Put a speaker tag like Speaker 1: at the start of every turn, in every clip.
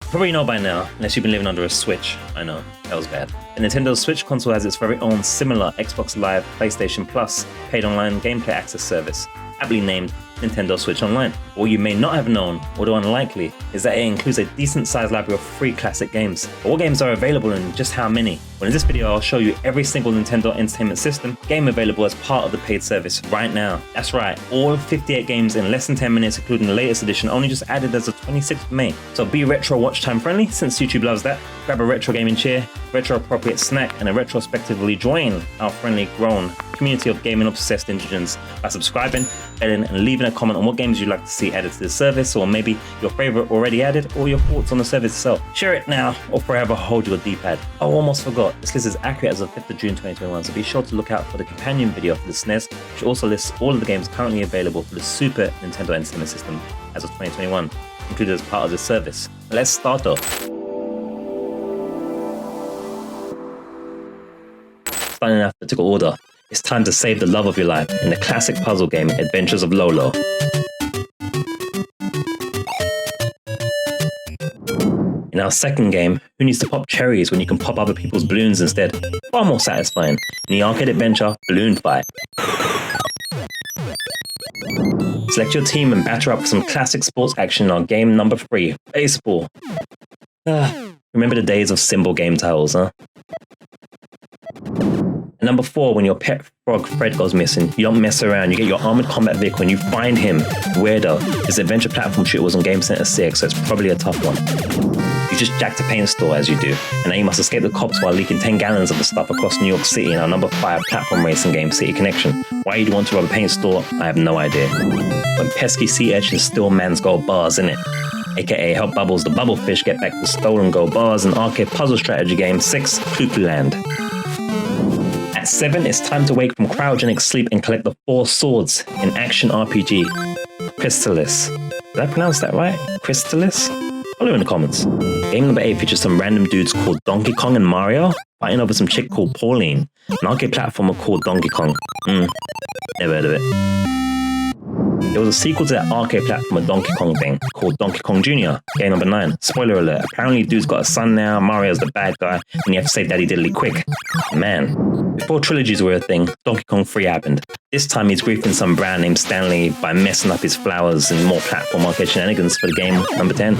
Speaker 1: Probably know by now, unless you've been living under a Switch. I know, that was bad. The Nintendo Switch console has its very own similar Xbox Live, PlayStation Plus, paid online gameplay access service, aptly named Nintendo Switch Online. What you may not have known, although unlikely, is that it includes a decent sized library of free classic games. But what games are available and just how many? Well, in this video I'll show you every single Nintendo Entertainment System game available as part of the paid service right now. That's right, all 58 games in less than 10 minutes, including the latest edition, only just added as of 26th of May. So be retro watch time friendly, since YouTube loves that. Grab a retro gaming chair, retro appropriate snack, and a retrospectively join our friendly grown community of gaming obsessed indigens by subscribing, betting, and leaving a comment on what games you'd like to see added to the service, or maybe your favorite already added, or your thoughts on the service itself. Share it now or forever hold your D-pad. Oh, almost forgot, this list is accurate as of 5th of June 2021, so be sure to look out for the companion video for the SNES, which also lists all of the games currently available for the Super Nintendo Entertainment System as of 2021, included as part of this service. Let's start off. Starting in alphabetical order, it's time to save the love of your life in the classic puzzle game Adventures of Lolo. In our second game, who needs to pop cherries when you can pop other people's balloons instead? Far more satisfying in the arcade adventure Balloon Fight. Select your team and batter up for some classic sports action on game number 3, baseball. Remember the days of symbol game titles, huh? And number 4, when your pet frog Fred goes missing, you don't mess around, you get your armored combat vehicle and you find him. Weirdo. This adventure platform shooter was on Game Center 6, so it's probably a tough one. You just jacked a paint store as you do, and now you must escape the cops while leaking 10 gallons of the stuff across New York City in our number 5 platform racing game City Connection. Why you'd want to rob a paint store, I have no idea. When pesky sea urchins steal man's gold bars, innit? AKA help Bubbles the Bubblefish get back the stolen gold bars in arcade puzzle strategy game 6, Cuckoo Land. At 7, it's time to wake from cryogenic sleep and collect the 4 swords in action RPG Crystalis. Did I pronounce that right? Crystalis? Follow in the comments. Game number 8 features some random dudes called Donkey Kong and Mario fighting over some chick called Pauline, an arcade platformer called Donkey Kong. Never heard of it. There was a sequel to that arcade platformer Donkey Kong thing called Donkey Kong Jr. Game number 9. Spoiler alert, apparently dude's got a son now, Mario's the bad guy, and you have to save Daddy Diddley quick. Man, before trilogies were a thing, Donkey Kong 3 happened. This time he's griefing some brand named Stanley by messing up his flowers and more platform arcade shenanigans for the game number 10.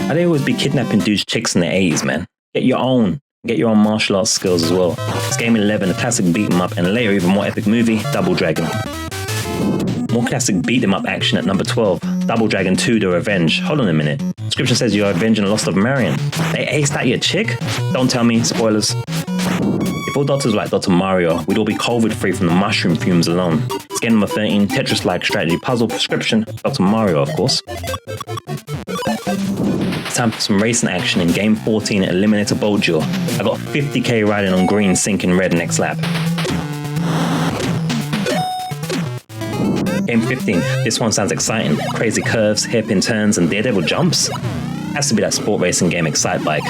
Speaker 1: I'd always be kidnapping dudes' chicks in the 80s, man. Get your own martial arts skills as well. It's game 11, a classic beat 'em up, and later even more epic movie, Double Dragon. More classic beat 'em up action at number 12, Double Dragon 2 The Revenge. Hold on a minute. Description says you're avenging the loss of Marion. They aced out your chick? Don't tell me, spoilers. If all doctors were like Dr. Mario, we'd all be COVID free from the mushroom fumes alone. It's game number 13, Tetris-like strategy puzzle prescription, Dr. Mario of course. It's time for some racing action in game 14, Eliminator Bolt Duel. I got 50k riding on green, sinking red next lap. Game 15, this one sounds exciting. Crazy curves, hairpin turns, and daredevil jumps? Has to be that sport racing game Excite Bike.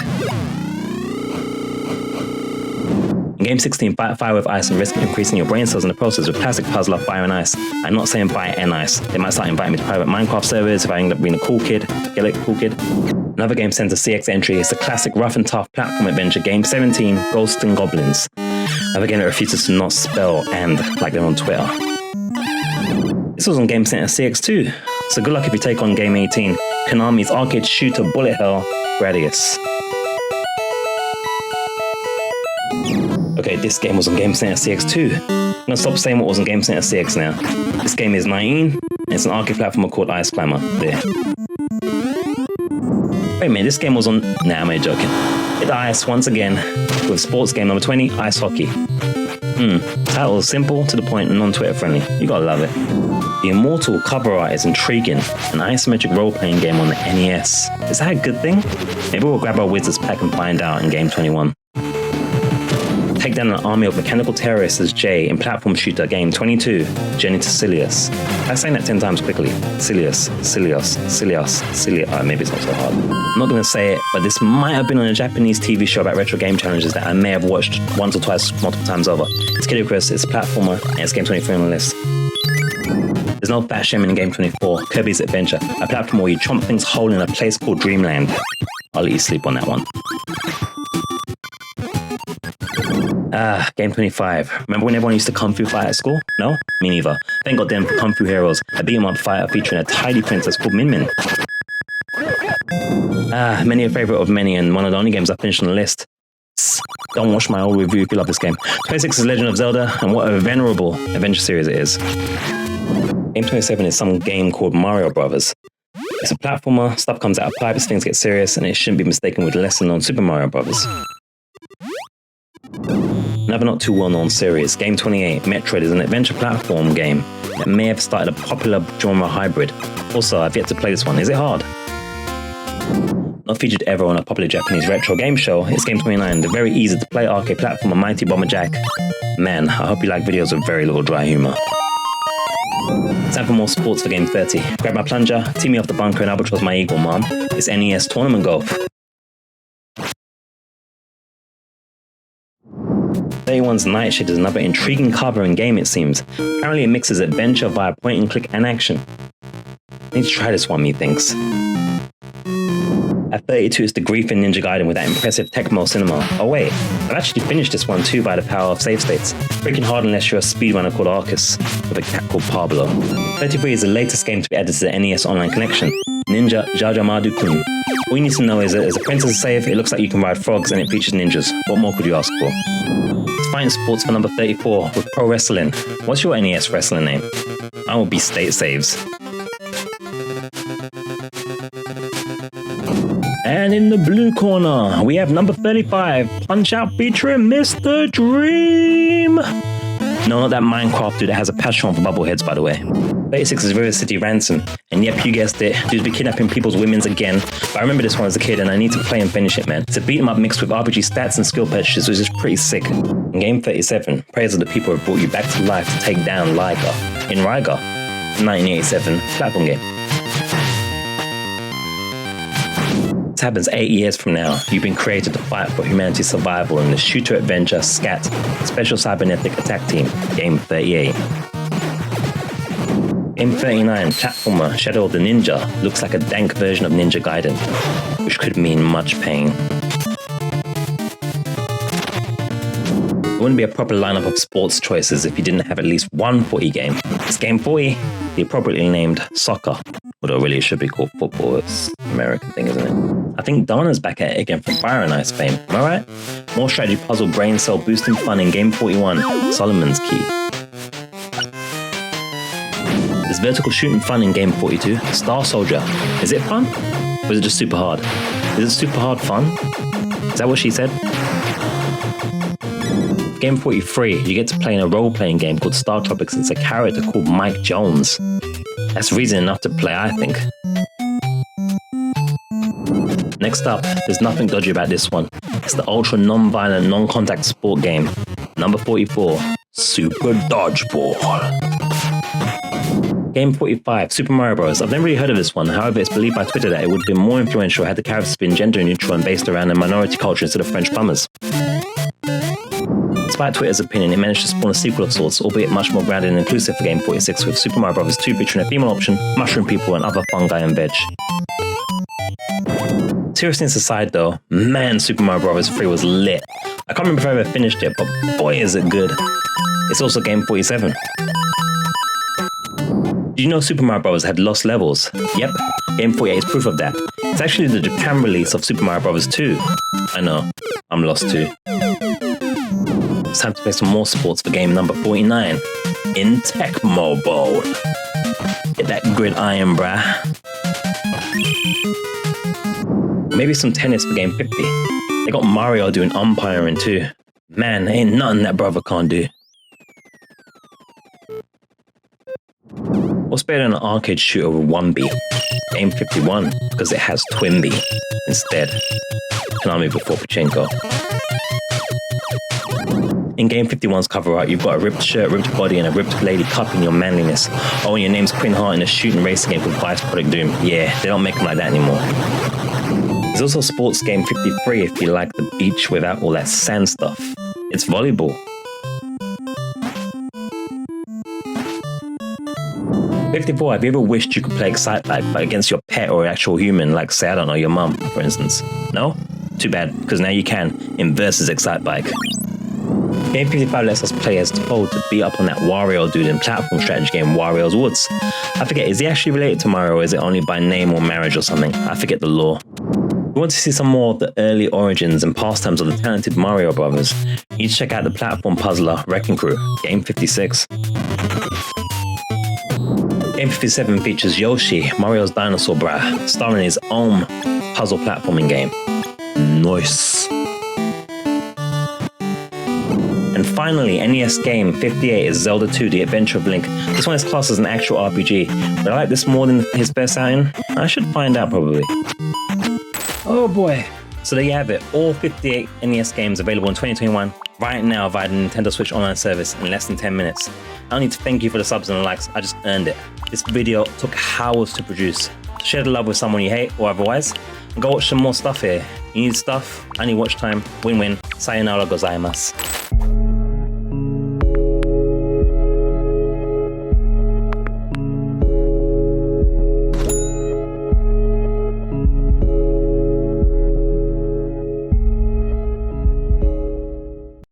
Speaker 1: In game 16, fight fire with ice and risk increasing your brain cells in the process with classic puzzler Fire and Ice. I'm not saying fire and ice. They might start inviting me to private Minecraft servers if I end up being a cool kid. Get it, cool kid? Another Game Center CX entry is the classic rough and tough platform adventure game 17, Ghosts and Goblins. Another game that refuses to not spell and like they're on Twitter. This was on Game Center CX2, so good luck if you take on Game 18, Konami's arcade shooter bullet hell, Gradius. Okay, this game was on Game Center CX2. I'm gonna stop saying what was on Game Center CX now. This game is 19, and it's an arcade platformer called Ice Climber. There. Wait a minute, this game was on... Nah, I'm only joking. Hit ice once again with sports game number 20, Ice Hockey. Title is simple, to the point, and non-Twitter friendly. You gotta love it. The immortal cover art is intriguing, an isometric role-playing game on the NES. Is that a good thing? Maybe we'll grab our Wizards pack and find out in game 21. Take down an army of mechanical terrorists as Jay in platform shooter game 22, Journey to Silius. I'm saying that 10 times quickly. Silius. Maybe it's not so hard. I'm not going to say it, but this might have been on a Japanese TV show about retro game challenges that I may have watched once or twice, multiple times over. It's Kid Icarus, it's a platformer, and it's game 23 on the list. There's no fat shaming in Game 24, Kirby's Adventure, a platform where you chomp things whole in a place called Dreamland. I'll let you sleep on that one. Game 25. Remember when everyone used to Kung Fu fight at school? No? Me neither. Thank goddamn for Kung Fu Heroes, a beat-em-up fighter featuring a tidy princess called Min Min. Many a favourite of many and one of the only games I finished on the list. Don't watch my old review if you love this game. 26 is Legend of Zelda, and what a venerable adventure series it is. Game 27 is some game called Mario Brothers. It's a platformer, stuff comes out of pipes, things get serious, and it shouldn't be mistaken with the lesser-known Super Mario Brothers. Another not too well-known series, Game 28, Metroid, is an adventure platform game that may have started a popular genre hybrid. Also, I've yet to play this one. Is it hard? Not featured ever on a popular Japanese retro game show, it's Game 29, the very easy-to-play arcade platformer Mighty Bomber Jack. Man, I hope you like videos with very little dry humour. Time for more sports for Game 30. Grab my plunger, tee me off the bunker, and albatross my eagle, mom. It's NES Tournament Golf. 31's Nightshade is another intriguing cover and game, it seems. Apparently it mixes adventure via point and click and action. I need to try this one, methinks. At 32 is the Grief in Ninja Gaiden with that impressive Tecmo Cinema. Oh wait, I've actually finished this one too by the power of save states. Freaking hard unless you're a speedrunner called Arcus, with a cat called Pablo. 33 is the latest game to be added to the NES Online Collection, Ninja Jajamadu-kun. All you need to know is that as a princess save, it looks like you can ride frogs and it features ninjas. What more could you ask for? It's fighting sports for number 34 with pro wrestling. What's your NES wrestling name? I will be state saves. And in the blue corner, we have number 35, Punch Out featuring Mr. Dream. No, not that Minecraft dude that has a passion for bubbleheads, by the way. 36 is River City Ransom, and yep, you guessed it, dudes be kidnapping people's women's again, but I remember this one as a kid and I need to play and finish it, man. It's a beat 'em up mixed with RPG stats and skill purchases, which is pretty sick. In Game 37, prayers of the people have brought you back to life to take down Liger in Riga, 1987 platform game. This happens 8 years from now. You've been created to fight for humanity's survival in the shooter adventure SCAT, Special Cybernetic Attack Team, Game 38. Game 39, platformer Shadow of the Ninja, looks like a dank version of Ninja Gaiden, which could mean much pain. It wouldn't be a proper lineup of sports choices if you didn't have at least one footy game. It's Game 40, the appropriately named soccer. Although really it should be called football, it's an American thing, isn't it? I think Donna's back at it again from Fire and Ice fame, am I right? More strategy puzzle brain cell boosting fun in Game 41, Solomon's Key. There's vertical shooting fun in Game 42, Star Soldier. Is it fun? Or is it just super hard? Is it super hard fun? Is that what she said? Game 43, you get to play in a role-playing game called Star Tropics. It's a character called Mike Jones. That's reason enough to play, I think. Next up, there's nothing dodgy about this one. It's the ultra non-violent, non-contact sport game. Number 44, Super Dodgeball. Game 45, Super Mario Bros. I've never really heard of this one, however it's believed by Twitter that it would be more influential had the characters been gender neutral and based around a minority culture instead of French plumbers. Despite Twitter's opinion, it managed to spawn a sequel of sorts, albeit much more grounded and inclusive for Game 46, with Super Mario Bros. 2 featuring a female option, mushroom people, and other fungi and veg. Seriousness aside though, man, Super Mario Bros. 3 was lit. I can't remember if I ever finished it, but boy is it good. It's also Game 47. Did you know Super Mario Bros. Had lost levels? Yep, Game 48 is proof of that. It's actually the Japan release of Super Mario Bros. 2. I know, I'm lost too. It's time to play some more sports for game number 49, in Tecmo Bowl. Get that gridiron, brah. Maybe some tennis for game 50. They got Mario doing umpiring too. Man, ain't nothing that brother can't do. What's better than an arcade shooter with 1B? Game 51, because it has Twin B instead. Konami before Pachinko. In Game 51's cover art, you've got a ripped shirt, ripped body, and a ripped lady cup in your manliness. Oh, and your name's Quinn Hart in a shooting racing game called Vice Product Doom. Yeah, they don't make them like that anymore. There's also Sports Game 53 if you like the beach without all that sand stuff. It's volleyball. N64, have you ever wished you could play Excitebike but against your pet or actual human, like say, I don't know, your mum, for instance? No? Too bad, because now you can in Versus Excitebike. Game 55 lets us play as told to beat up on that Wario dude in platform strategy game Wario's Woods. I forget, is he actually related to Mario or is it only by name or marriage or something? I forget the lore. If you want to see some more of the early origins and pastimes of the talented Mario brothers, you need to check out the platform puzzler Wrecking Crew, Game 56. Game 57 features Yoshi, Mario's dinosaur brat, starring his own puzzle platforming game. Nice. And finally, NES game 58 is Zelda 2, The Adventure of Link. This one is classed as an actual RPG, but I like this more than his best outing. I should find out probably. Oh boy. So there you have it, all 58 NES games available in 2021 right now via the Nintendo Switch online service in less than 10 minutes. I don't need to thank you for the subs and the likes, I just earned it. This video took hours to produce. Share the love with someone you hate or otherwise, and go watch some more stuff here. You need stuff, I need watch time, win-win, sayonara gozaimasu.